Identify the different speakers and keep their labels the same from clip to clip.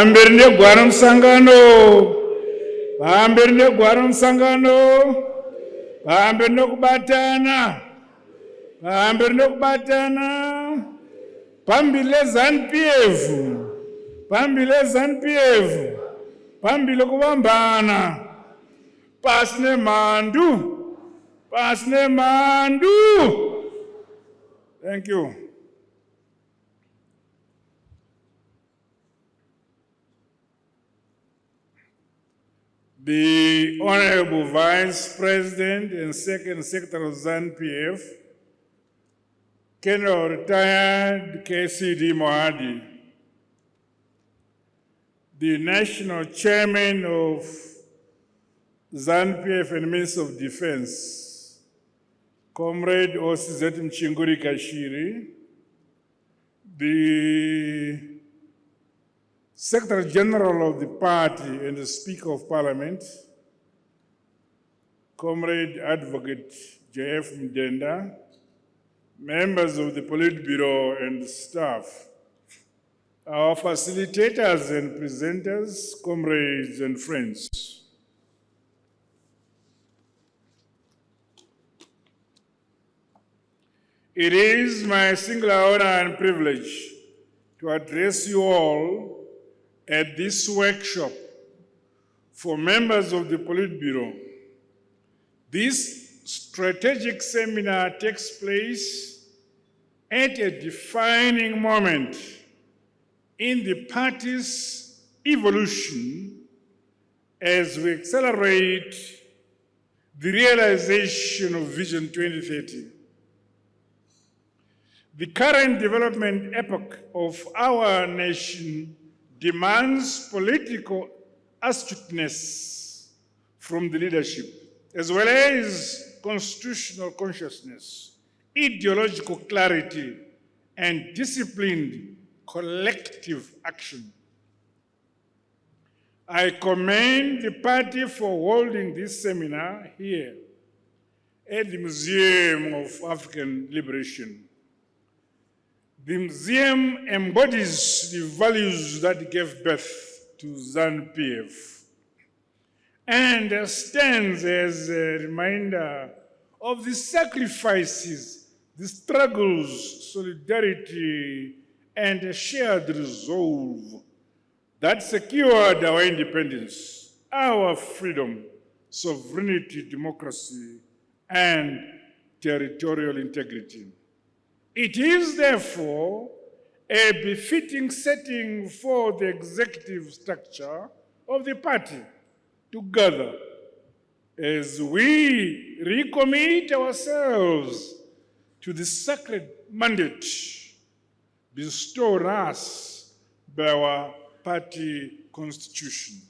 Speaker 1: Mnangagwa msangano. Mnangagwa msangano. Kubatana. Kubatana. Pambile ZANU-PF. Pambile ZANU-PF. Pambile kubambana. Pasne mandu. Pasne mandu. Thank you. The Honorable Vice President and Second Secretary of ZANU-PF, Colonel Retired KCD Mohadi, the National Chairman of ZANU-PF and Minister of Defense, Comrade OCZ Mchinguri Kashiri, the Secretary General of the party and the Speaker of Parliament, Comrade Advocate J.F. Mdenda, members of the Politburo and staff, our facilitators and presenters, comrades and friends. It is my singular honor and privilege to address you all at this workshop for members of the Politburo. This strategic seminar takes place at a defining moment in the party's evolution as we accelerate the realization of Vision 2030. The current development epoch of our nation demands political astuteness from the leadership, as well as constitutional consciousness, ideological clarity, and disciplined collective action. I commend the party for holding this seminar here at the Museum of African Liberation. The museum embodies the values that gave birth to ZANU-PF and stands as a reminder of the sacrifices, the struggles, solidarity, and a shared resolve that secured our independence, our freedom, sovereignty, democracy, and territorial integrity. It is therefore a befitting setting for the executive structure of the party to gather as we recommit ourselves to the sacred mandate bestowed on us by our party constitution.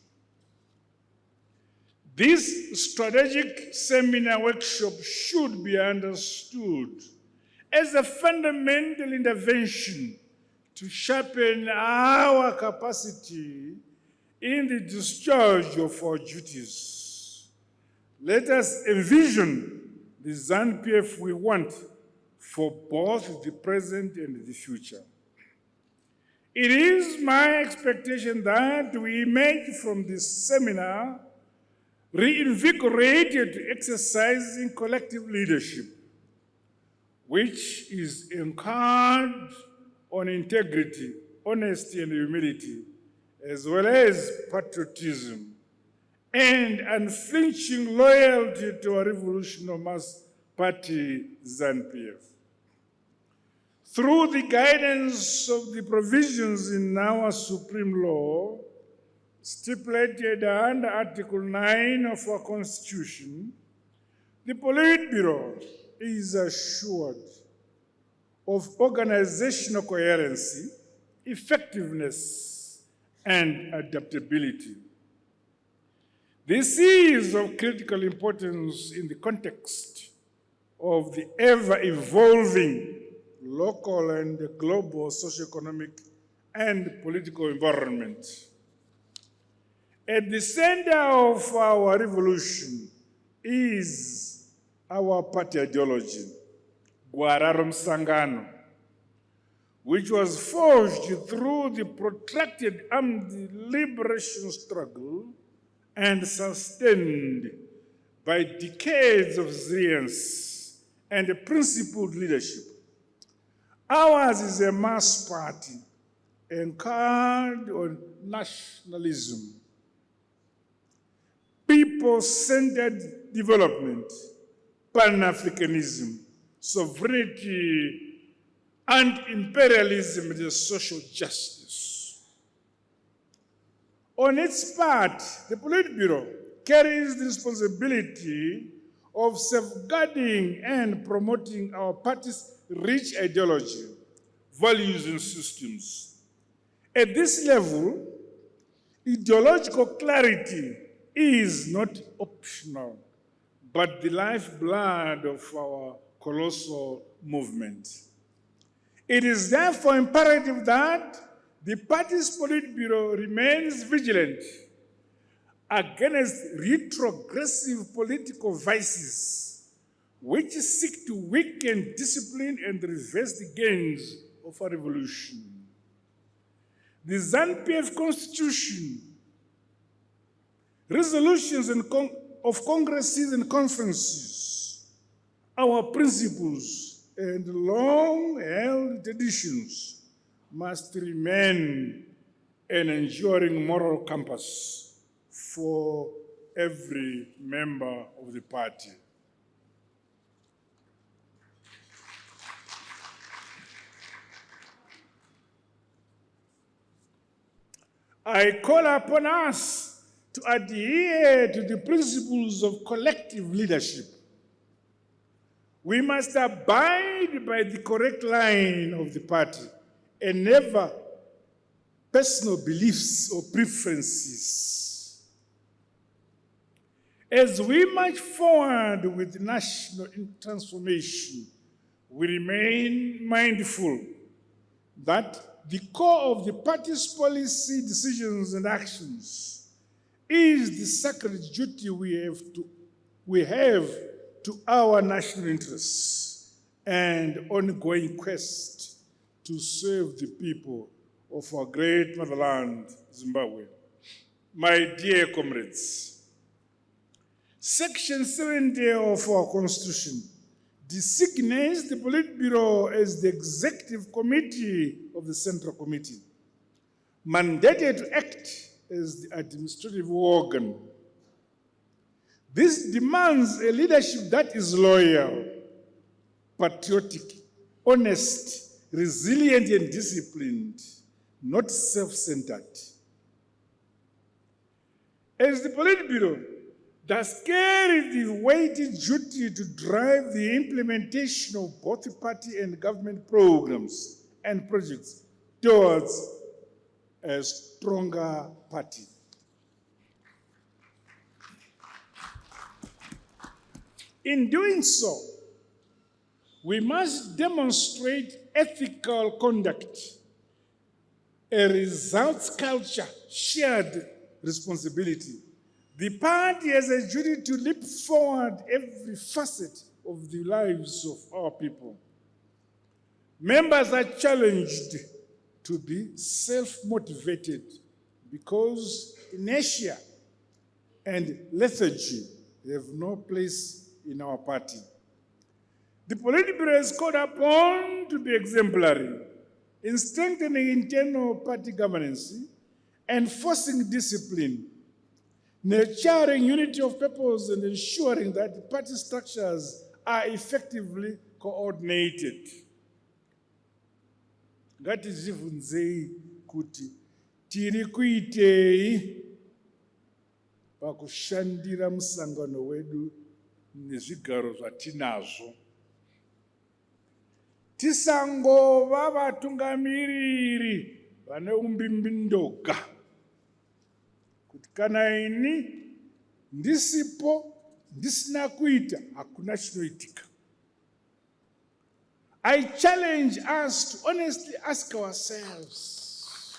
Speaker 1: This strategic seminar workshop should be understood as a fundamental intervention to sharpen our capacity in the discharge of our duties. Let us envision the ZANU-PF we want for both the present and the future. It is my expectation that we emerge from this seminar reinvigorated to exercising collective leadership, which is anchored on integrity, honesty, and humility, as well as patriotism, and unflinching loyalty to our revolutionary mass party, ZANU-PF. Through the guidance of the provisions in our supreme law, stipulated under Article 9 of our Constitution, the Politburo is assured of organizational coherency, effectiveness, and adaptability. This is of critical importance in the context of the ever-evolving local and global socioeconomic and political environment. At the center of our revolution is our party ideology, Gwara Msangano, which was forged through the protracted armed liberation struggle and sustained by decades of resilience and principled leadership. Ours is a mass party anchored on nationalism, people-centered development, Pan-Africanism, sovereignty, and imperialism and social justice. On its part, the Politburo carries the responsibility of safeguarding and promoting our party's rich ideology, values, and systems. At this level, ideological clarity is not optional, but the lifeblood of our colossal movement. It is therefore imperative that the party's Politburo remains vigilant against retrogressive political vices which seek to weaken discipline and reverse the gains of a revolution. The ZANU-PF Constitution, resolutions of congresses and conferences, our principles, and long-held traditions must remain an enduring moral compass for every member of the party. I call upon us to adhere to the principles of collective leadership. We must abide by the correct line of the party and never personal beliefs or preferences. As we march forward with national transformation, we remain mindful that the core of the party's policy, decisions, and actions is the sacred duty we have to our national interests and ongoing quest to serve the people of our great motherland, Zimbabwe. My dear comrades, Section 70 of our Constitution designates the Politburo as the executive committee of the Central Committee, mandated to act as the administrative organ. This demands a leadership that is loyal, patriotic, honest, resilient, and disciplined, not self-centered. As the Politburo does carry the weighty duty to drive the implementation of both party and government programs and projects towards a stronger party. In doing so, we must demonstrate ethical conduct, a results culture, shared responsibility. The party has a duty to leap forward every facet of the lives of our people. Members are challenged to be self-motivated because inertia and lethargy have no place in our party. The Politburo is called upon to be exemplary in strengthening internal party governance, enforcing discipline, nurturing unity of purpose, and ensuring that the party structures are effectively coordinated. Ngatizvibvunzei kuti tiri kuitei pakushandira musangano wedu nezvigaro zvatinazvo. Tisangova vatungamiriri vane umbimbi ndoga. Kuti kana ini ndisipo ndisina kuita hakuna chinoitika. I challenge us to honestly ask ourselves,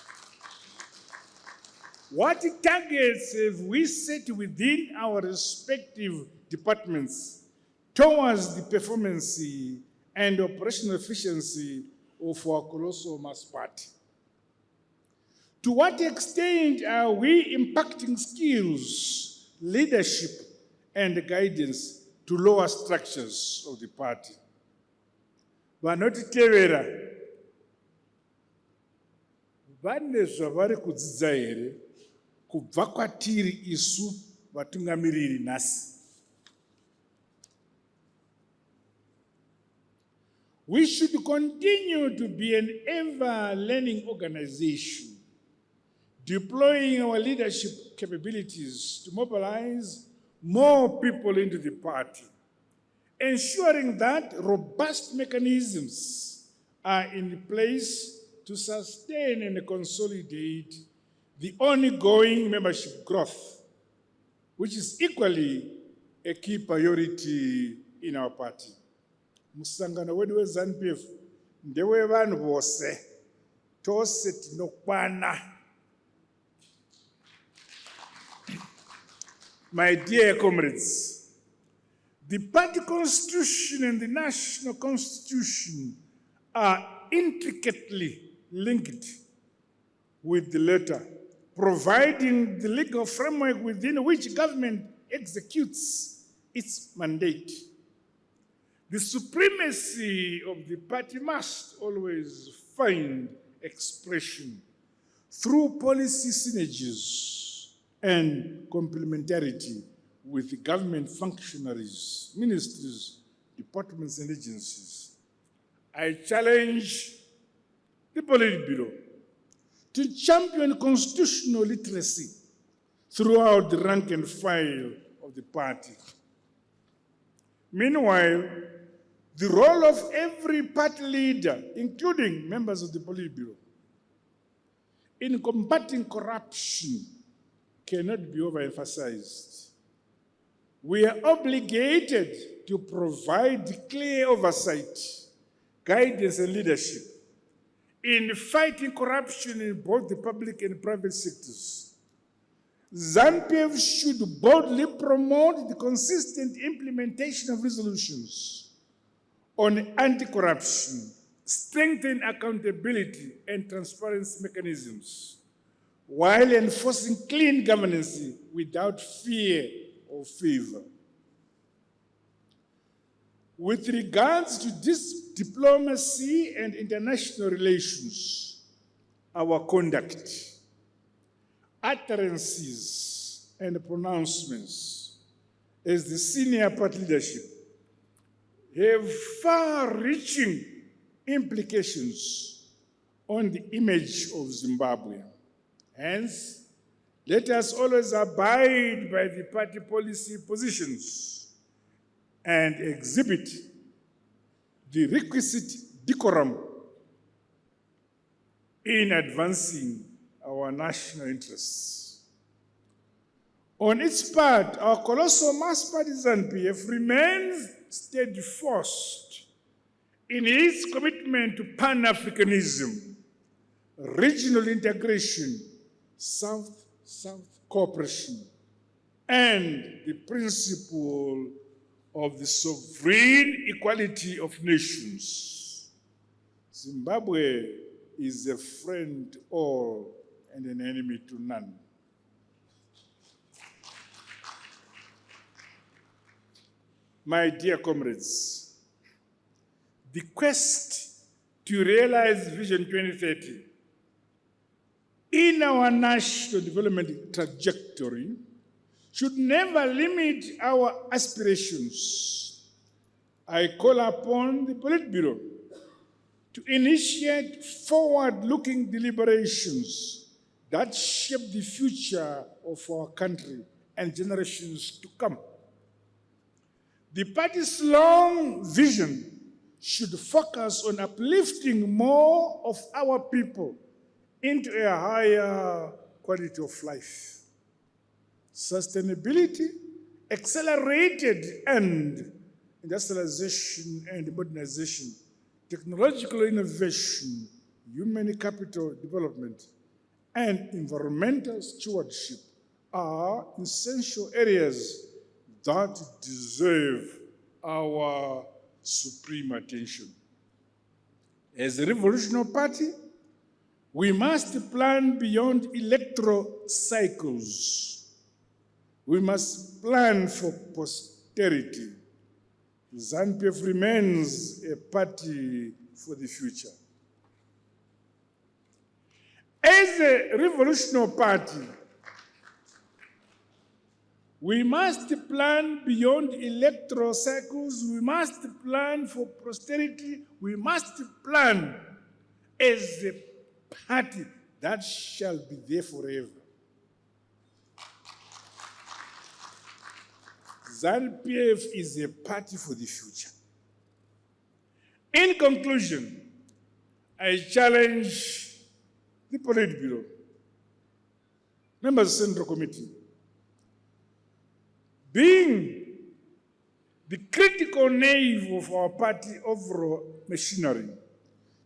Speaker 1: what targets have we set within our respective departments towards the performance and operational efficiency of our colossal mass party? To what extent are we impacting skills, leadership, and guidance to lower structures of the party? Vanotitevera vane zvavari kudzidza here kubva kwatiri isu vatungamiriri nhasi? We should continue to be an ever-learning organization, deploying our leadership capabilities to mobilize more people into the party, ensuring that robust mechanisms are in place to sustain and consolidate the ongoing membership growth, which is equally a key priority in our party. Musangano wedu weZANU-PF ndewe vanhu vose, tose tinokwana. My dear comrades, the party constitution and the national constitution are intricately linked with the latter, providing the legal framework within which government executes its mandate. The supremacy of the party must always find expression through policy synergies and complementarity with the government functionaries, ministries, departments, and agencies. I challenge the Politburo to champion constitutional literacy throughout the rank and file of the party. Meanwhile, the role of every party leader, including members of the Politburo, in combating corruption cannot be overemphasized. We are obligated to provide clear oversight, guidance, and leadership in fighting corruption in both the public and private sectors. ZANU-PF should boldly promote the consistent implementation of resolutions on anti-corruption, strengthen accountability and transparency mechanisms, while enforcing clean governance without fear or favor. With regards to this diplomacy and international relations, our conduct, utterances, and pronouncements as the senior party leadership have far-reaching implications on the image of Zimbabwe. Hence, let us always abide by the party policy positions and exhibit the requisite decorum in advancing our national interests. On its part, our colossal mass party ZANU-PF remains steadfast in its commitment to Pan-Africanism, regional integration, South-South cooperation, and the principle of the sovereign equality of nations. Zimbabwe is a friend to all and an enemy to none. My dear comrades, the quest to realize Vision 2030 in our national development trajectory should never limit our aspirations. I call upon the Politburo to initiate forward-looking deliberations that shape the future of our country and generations to come. The party's long vision should focus on uplifting more of our people into a higher quality of life. Sustainability, accelerated and industrialization and modernization, technological innovation, human capital development, and environmental stewardship are essential areas that deserve our supreme attention. As a revolutionary party, we must plan beyond electoral cycles. We must plan for posterity. ZANU-PF remains a party for the future. As a revolutionary party, we must plan beyond electoral cycles. We must plan for posterity. We must plan as a party that shall be there forever. ZANU-PF is a party for the future. In conclusion, I challenge the Politburo, members of the Central Committee, being the critical nerve of our party overall machinery,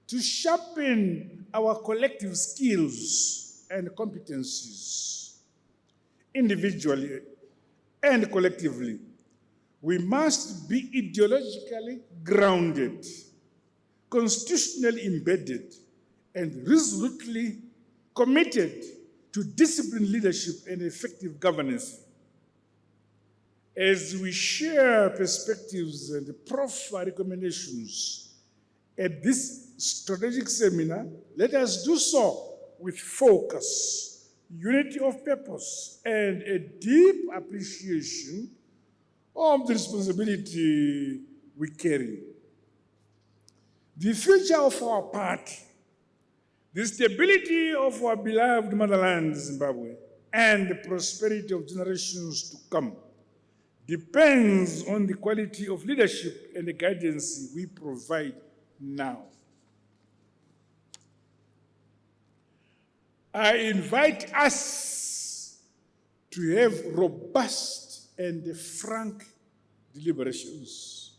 Speaker 1: to sharpen our collective skills and competencies, individually and collectively. We must be ideologically grounded, constitutionally embedded, and resolutely committed to disciplined leadership and effective governance. As we share perspectives and proffer recommendations at this strategic seminar, let us do so with focus, unity of purpose, and a deep appreciation of the responsibility we carry. The future of our party, the stability of our beloved motherland, Zimbabwe, and the prosperity of generations to come depends on the quality of leadership and the guidance we provide now. I invite us to have robust and frank deliberations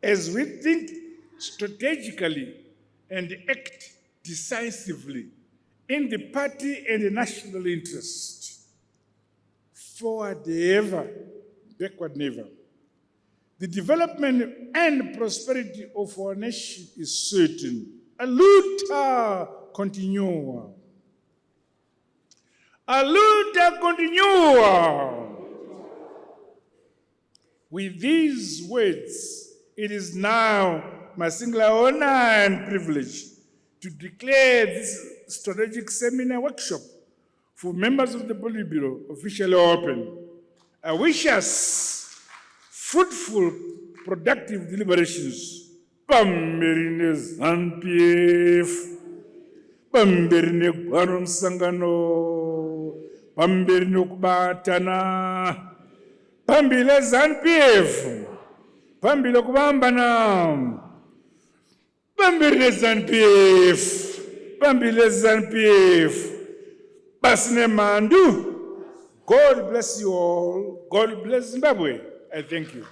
Speaker 1: as we think strategically and act decisively in the party and the national interest. Forward ever, backward never. The development and prosperity of our nation is certain. A luta continua. A luta continua. With these words, it is now my singular honor and privilege to declare this strategic seminar workshop for members of the Politburo officially open. I wish us fruitful, productive deliberations. Pamberi ZANU-PF, pamberi gwaro msangano, pamberi kubatana, pambili ZANU-PF, pambili kubambana, pambiri ZANU-PF, pambili ZANU-PF, basine mandu. God bless you all. God bless Zimbabwe. I thank you.